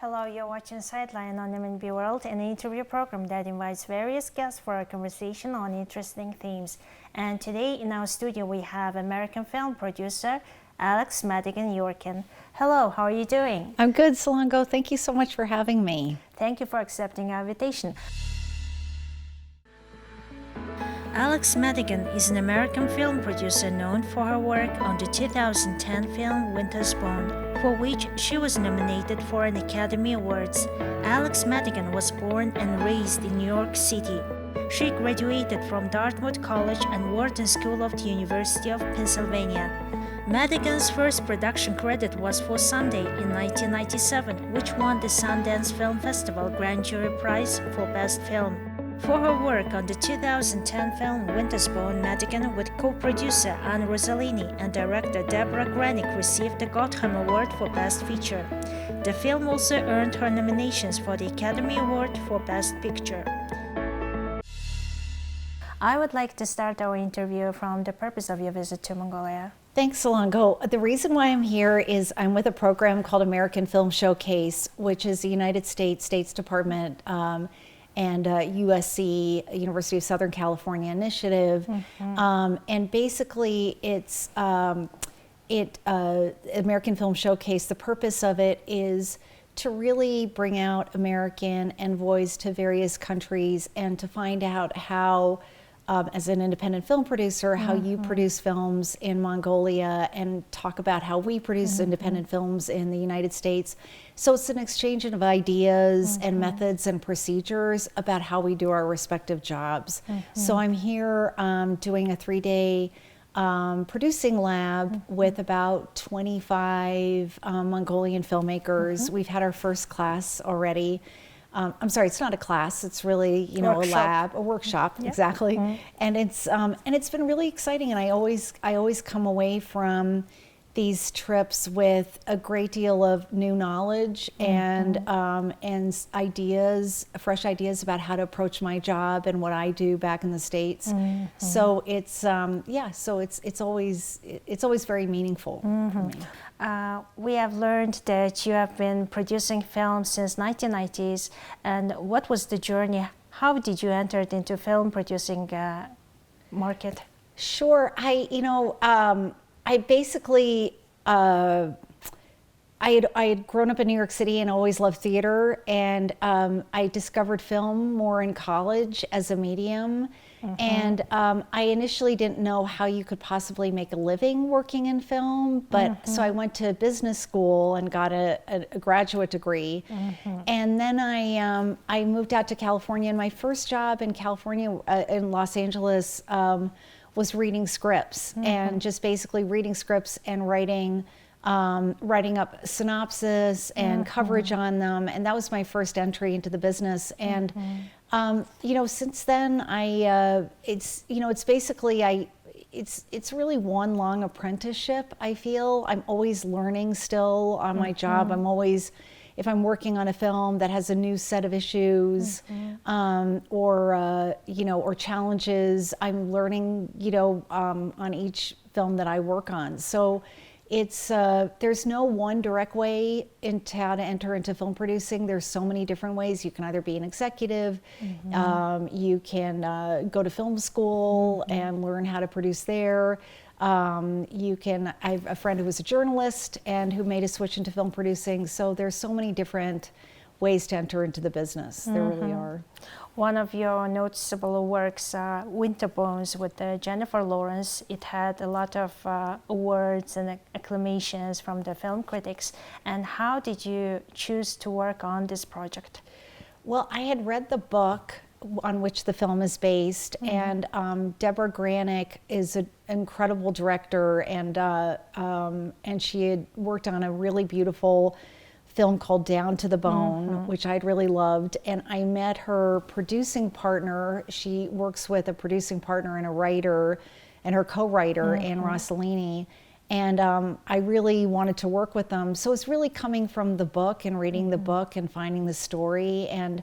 Hello, you're watching Sightline on MNB World, an interview program that invites various guests for a conversation on interesting themes. And today in our studio we have American film producer Alix-Madigan Yorkin. Hello, how are you doing? I'm good, Solango. Thank you so much for having me. Thank you for accepting our invitation. Alix-Madigan is an American film producer known for her work on the 2010 film Winter's Bone, for which she was nominated for an Academy Awards. Alix-Madigan was born and raised in New York City. She graduated from Dartmouth College and Wharton School of the University of Pennsylvania. Madigan's first production credit was for Sunday in 1997, which won the Sundance Film Festival Grand Jury Prize for Best Film. For her work on the 2010 film Winter's Bone, Madigan, with co-producer Anne Rossellini and director Deborah Granick, received the Gotham Award for Best Feature. The film also earned her nominations for the Academy Award for Best Picture. I would like to start our interview from the purpose of your visit to Mongolia. Thanks, Solango. The reason why I'm here is I'm with a program called American Film Showcase, which is the United States Department and USC, University of Southern California initiative. And basically it's American Film Showcase. The purpose of it is to really bring out American envoys to various countries and to find out how, as an independent film producer, how you produce films in Mongolia and talk about how we produce independent films in the United States. So it's an exchange of ideas and methods and procedures about how we do our respective jobs. So I'm here doing a 3-day producing lab with about 25 Mongolian filmmakers. We've had our first class already. I'm sorry, it's not a class. It's really, a lab, a workshop, exactly. And it's been really exciting. And I always come away from these trips with a great deal of new knowledge and ideas, fresh ideas about how to approach my job and what I do back in the States. So it's it's always very meaningful for me. We have learned that you have been producing films since 1990s. And what was the journey? How did you enter into film producing market? Sure, I basically, I had grown up in New York City and always loved theater, and I discovered film more in college as a medium. And I initially didn't know how you could possibly make a living working in film, but so I went to business school and got a graduate degree. And then I moved out to California, and my first job in California, in Los Angeles, was reading scripts and just basically reading scripts and writing up synopsis and coverage on them. And that was my first entry into the business. And, since then it's basically, it's really one long apprenticeship. I feel I'm always learning still on my job. I'm always, if I'm working on a film that has a new set of issues or challenges, I'm learning, on each film that I work on. So it's there's no one direct way into how to enter into film producing. There's so many different ways. You can either be an executive, you can go to film school and learn how to produce there. I have a friend who was a journalist and who made a switch into film producing. So there's so many different ways to enter into the business. There really are. One of your noticeable works, Winter Bones, with Jennifer Lawrence, it had a lot of awards and acclamations from the film critics. And how did you choose to work on this project? Well, I had read the book on which the film is based, and Deborah Granick is an incredible director, and she had worked on a really beautiful film called Down to the Bone, which I'd really loved. And I met her producing partner. She works with a producing partner and a writer, and her co-writer, Anne Rossellini. And I really wanted to work with them. So it's really coming from the book and reading the book and finding the story. And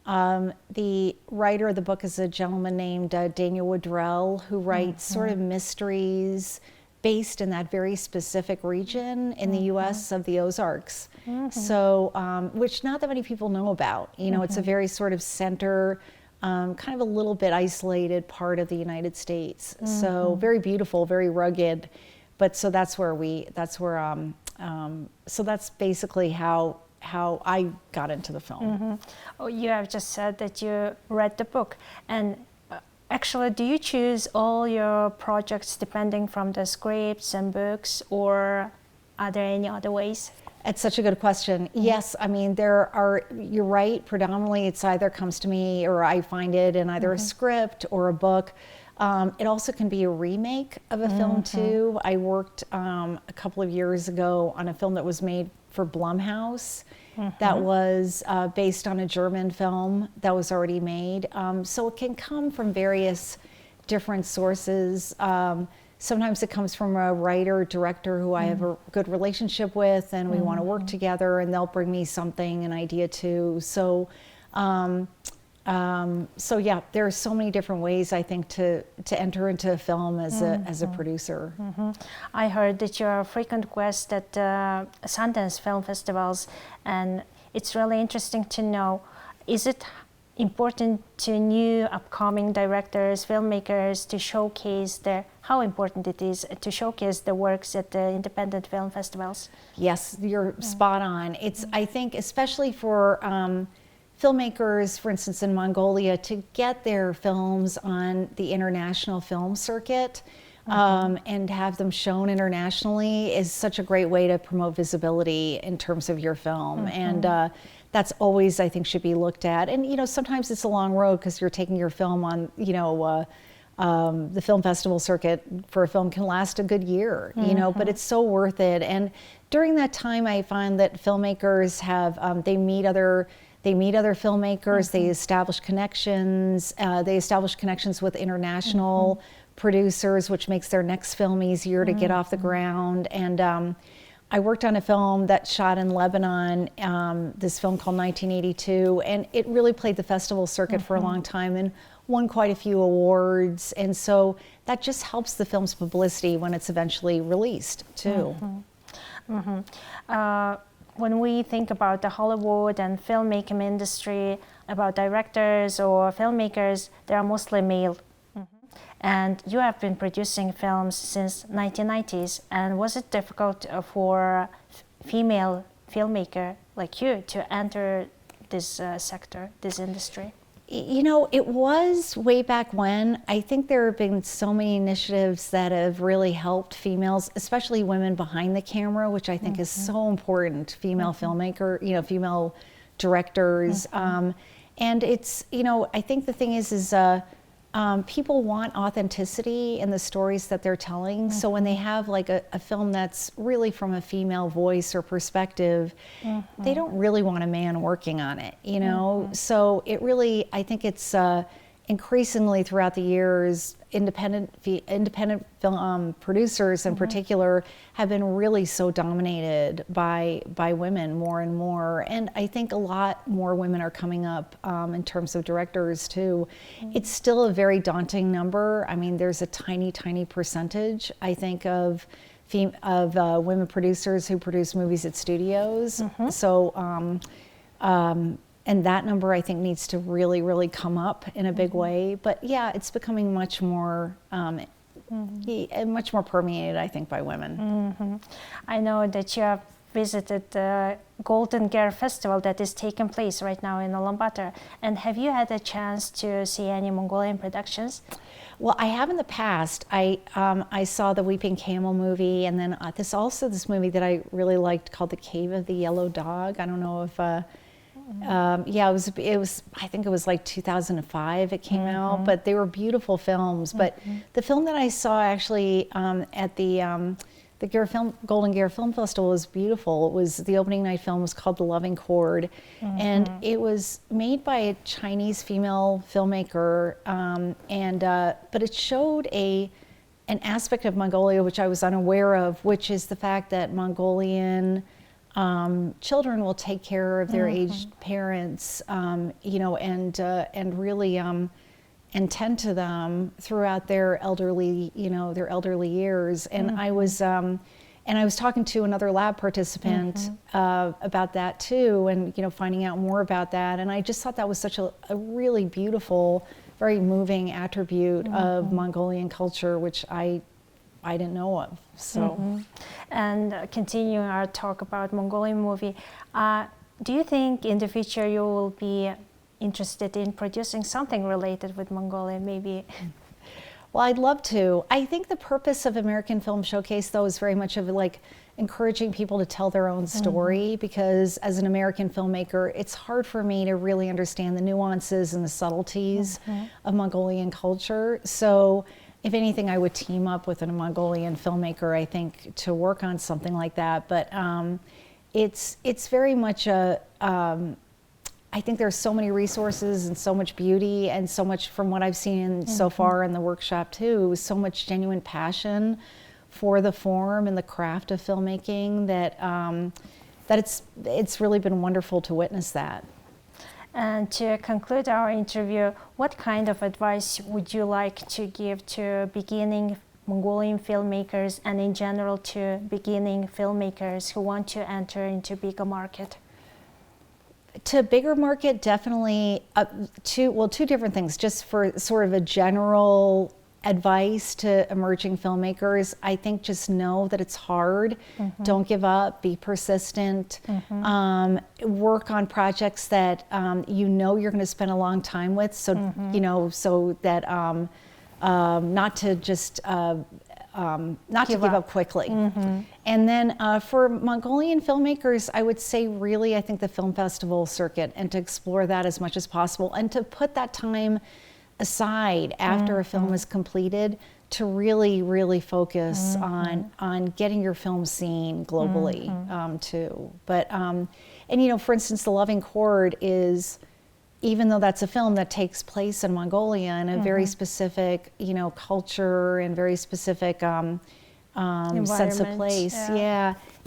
the writer of the book is a gentleman named Daniel Woodrell, who writes sort of mysteries, based in that very specific region in the U.S. of the Ozarks. So, which not that many people know about. You know, it's a very sort of center, kind of a little bit isolated part of the United States. So very beautiful, very rugged. But so that's where so that's basically how I got into the film. Oh, you have just said that you read the book, and actually, do you choose all your projects depending from the scripts and books, or are there any other ways? It's such a good question. Yes, I mean, you're right, predominantly it's either comes to me or I find it in either a script or a book. It also can be a remake of a film too. I worked a couple of years ago on a film that was made for Blumhouse that was based on a German film that was already made. So it can come from various different sources. Sometimes it comes from a writer, director who I have a good relationship with, and we want to work together, and they'll bring me something, an idea too. So, so yeah, there are so many different ways I think to enter into a film as a producer. I heard that you're a frequent guest at Sundance film festivals, and it's really interesting to know, is it important to new upcoming directors, filmmakers to showcase how important it is to showcase the works at the independent film festivals? Yes, you're spot on. It's, I think, especially for filmmakers, for instance, in Mongolia, to get their films on the international film circuit and have them shown internationally is such a great way to promote visibility in terms of your film. And that's always, I think, should be looked at. And, you know, sometimes it's a long road because you're taking your film on, you know, the film festival circuit for a film can last a good year, you know, but it's so worth it. And during that time, I find that filmmakers have, they meet other filmmakers, they establish connections with international producers, which makes their next film easier to get off the ground. And I worked on a film that shot in Lebanon, this film called 1982, and it really played the festival circuit for a long time and won quite a few awards. And so that just helps the film's publicity when it's eventually released too. When we think about the Hollywood and filmmaking industry, about directors or filmmakers, they are mostly male. And you have been producing films since 1990s. And was it difficult for female filmmaker like you to enter this sector, this industry? You know, it was way back when. I think there have been so many initiatives that have really helped females, especially women behind the camera, which I think is so important, female filmmaker, you know, female directors. And it's, you know, I think the thing is people want authenticity in the stories that they're telling. So when they have like a film that's really from a female voice or perspective, they don't really want a man working on it, you know? So it really, I think it's increasingly throughout the years, independent film producers in particular have been really so dominated by women more and more. And I think a lot more women are coming up in terms of directors too. It's still a very daunting number. I mean, there's a tiny, tiny percentage, I think, of women producers who produce movies at studios. So, and that number, I think, needs to really, really come up in a big way. But yeah, it's becoming much more permeated, I think, by women. I know that you have visited the Golden Gear Festival that is taking place right now in Ulaanbaatar. And have you had a chance to see any Mongolian productions? Well, I have in the past. I saw the Weeping Camel movie, and then this movie that I really liked called The Cave of the Yellow Dog. I don't know if yeah, it was. I think it was like 2005. It came out, but they were beautiful films. But the film that I saw actually at the Golden Gear Film Festival was beautiful. It was the opening night film was called The Loving Chord, and it was made by a Chinese female filmmaker. But it showed an aspect of Mongolia which I was unaware of, which is the fact that Mongolian children will take care of their aged parents, you know, and really and tend to them throughout their elderly, their elderly years. And I was talking to another lab participant about that too, and finding out more about that. And I just thought that was such a really beautiful, very moving attribute of Mongolian culture, which I didn't know of. So, and continuing our talk about Mongolian movie, do you think in the future you will be interested in producing something related with Mongolia, maybe? Well, I'd love to. I think the purpose of American Film Showcase, though, is very much of like encouraging people to tell their own story, because as an American filmmaker, it's hard for me to really understand the nuances and the subtleties of Mongolian culture. So if anything, I would team up with a Mongolian filmmaker, I think, to work on something like that. But it's very much I think there's so many resources and so much beauty, and so much, from what I've seen so far in the workshop too, so much genuine passion for the form and the craft of filmmaking that it's really been wonderful to witness that. And to conclude our interview, what kind of advice would you like to give to beginning Mongolian filmmakers, and in general to beginning filmmakers who want to enter into bigger market? To bigger market, definitely two different things. Just for sort of a general advice to emerging filmmakers, I think just know that it's hard. Don't give up, be persistent, work on projects that you're going to spend a long time with, so so that not to just not to give up quickly. And then for Mongolian filmmakers, I would say really, I think the film festival circuit, and to explore that as much as possible, and to put that time aside after a film is completed to really, really focus on getting your film seen globally too. But, and for instance, The Loving Chord is, even though that's a film that takes place in Mongolia in a very specific, culture and very specific sense of place,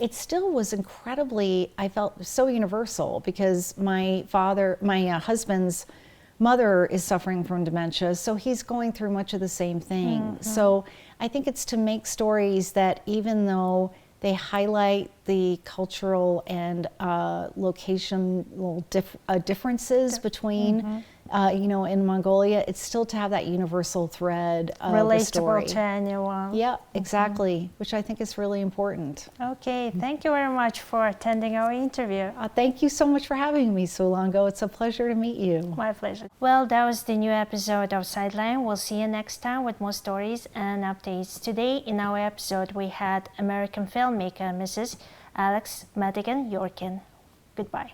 it still was incredibly, I felt so universal, because my husband's mother is suffering from dementia, so he's going through much of the same thing. So I think it's to make stories that, even though they highlight the cultural and locational differences between, in Mongolia, it's still to have that universal thread of the story. Relatable to anyone. Yeah, exactly, which I think is really important. Okay, thank you very much for attending our interview. Thank you so much for having me, Sulango. It's a pleasure to meet you. My pleasure. Well, that was the new episode of Sightline. We'll see you next time with more stories and updates. Today in our episode, we had American filmmaker Mrs. Alix-Madigan Yorkin. Goodbye.